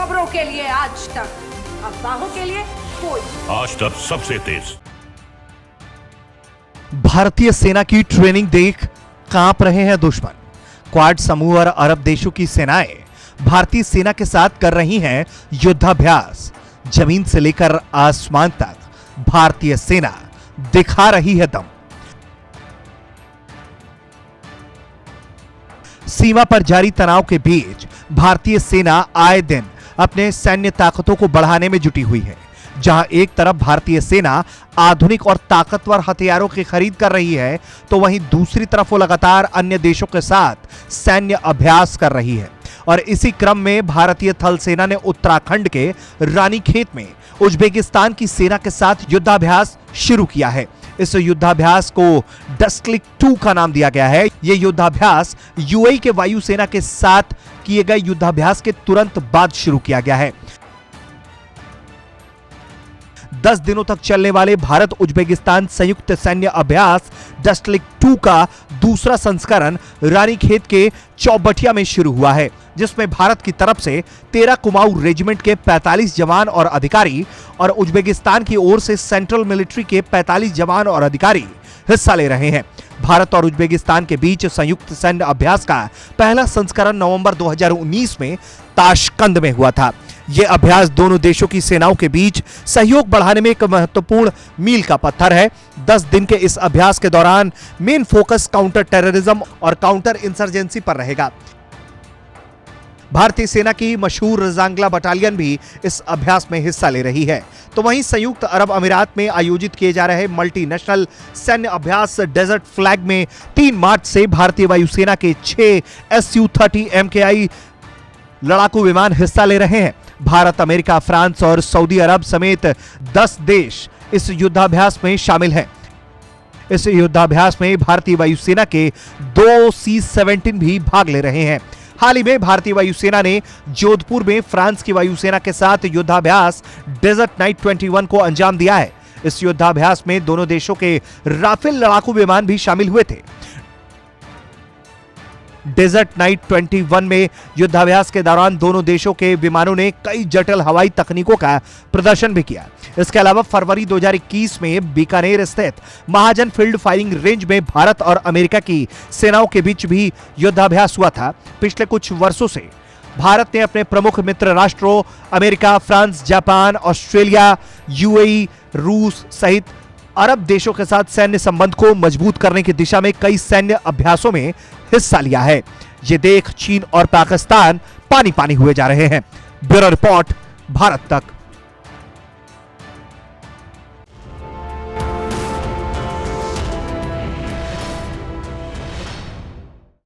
खबरों के लिए आज तक, अफवाहों के लिए कोई। आज तक सबसे तेज। भारतीय सेना की ट्रेनिंग देख कांप रहे हैं दुश्मन। क्वाड समूह और अरब देशों की सेनाएं भारतीय सेना के साथ कर रही हैं युद्धाभ्यास। जमीन से लेकर आसमान तक भारतीय सेना दिखा रही है दम। सीमा पर जारी तनाव के बीच भारतीय सेना आए दिन अपने सैन्य ताकतों को बढ़ाने में जुटी हुई है। जहां एक तरफ भारतीय सेना आधुनिक और ताकतवर हथियारों की खरीद कर रही है, तो वहीं दूसरी तरफ वो लगातार अन्य देशों के साथ सैन्य अभ्यास कर रही है। और इसी क्रम में भारतीय थल सेना ने उत्तराखंड के रानीखेत में उज्बेकिस्तान की सेना के साथ युद्धाभ्यास शुरू किया है। इस युद्धाभ्यास को डस्टलिक 2 का नाम दिया गया है। यह युद्धाभ्यास यूएई के वायुसेना के साथ किए गए युद्धाभ्यास के तुरंत बाद शुरू किया गया है। 10 दिनों तक चलने वाले भारत उज्बेकिस्तान संयुक्त सैन्य अभ्यास डस्टलिक 2 का दूसरा संस्करण रानीखेत के चौबटिया में शुरू हुआ है, जिसमें भारत की तरफ से 13 कुमाऊं रेजिमेंट के 45 जवान और अधिकारी और उज्बेकिस्तान की ओर से सेंट्रल मिलिट्री के 45 जवान और अधिकारी हिस्सा ले रहे हैं। भारत और उज्बेकिस्तान के बीच संयुक्त सैन्य अभ्यास का पहला संस्करण नवंबर 2019 में ताशकंद में हुआ था। यह अभ्यास दोनों देशों की सेनाओं के बीच सहयोग बढ़ाने में एक महत्वपूर्ण मील का पत्थर है। 10 दिन के इस अभ्यास के दौरान मेन फोकस काउंटर टेररिज्म और काउंटर इंसर्जेंसी पर रहेगा। भारतीय सेना की मशहूर रजांगला बटालियन भी इस अभ्यास में हिस्सा ले रही है। तो वहीं संयुक्त अरब अमीरात में आयोजित किए जा रहे मल्टीनेशनल सैन्य अभ्यास डेजर्ट फ्लैग में 3 मार्च से भारतीय वायुसेना के 6 Su-30 MKI लड़ाकू विमान हिस्सा ले रहे हैं। भारत, अमेरिका, फ्रांस और सऊदी अरब समेत 10 देश इस युद्धाभ्यास में शामिल हैं। इस युद्धाभ्यास में भारतीय वायुसेना के 2 C-17 भी भाग ले रहे हैं। हाल ही में भारतीय वायुसेना ने जोधपुर में फ्रांस की वायुसेना के साथ युद्धाभ्यास डेजर्ट नाइट 21 को अंजाम दिया है। इस युद्धाभ्यास में दोनों देशों के राफेल लड़ाकू विमान भी शामिल हुए थे। डेजर्ट नाइट 21 में युद्धाभ्यास के दौरान दोनों देशों के विमानों ने कई जटिल हवाई तकनीकों का प्रदर्शन भी किया। इसके अलावा फरवरी 2021 में बीकानेर स्थित महाजन फील्ड फायरिंग रेंज में भारत और अमेरिका की सेनाओं के बीच भी युद्धाभ्यास हुआ था। पिछले कुछ वर्षों से भारत ने अपने प्रमुख मित्र राष्ट्रों America, France, Japan, Australia, UAE, रूस सहित अरब देशों के साथ सैन्य संबंध को मजबूत करने की दिशा में कई सैन्य अभ्यासों में हिस्सा लिया है। ये देख चीन और पाकिस्तान पानी पानी हुए जा रहे हैं। ब्यूरो रिपोर्ट, भारत तक।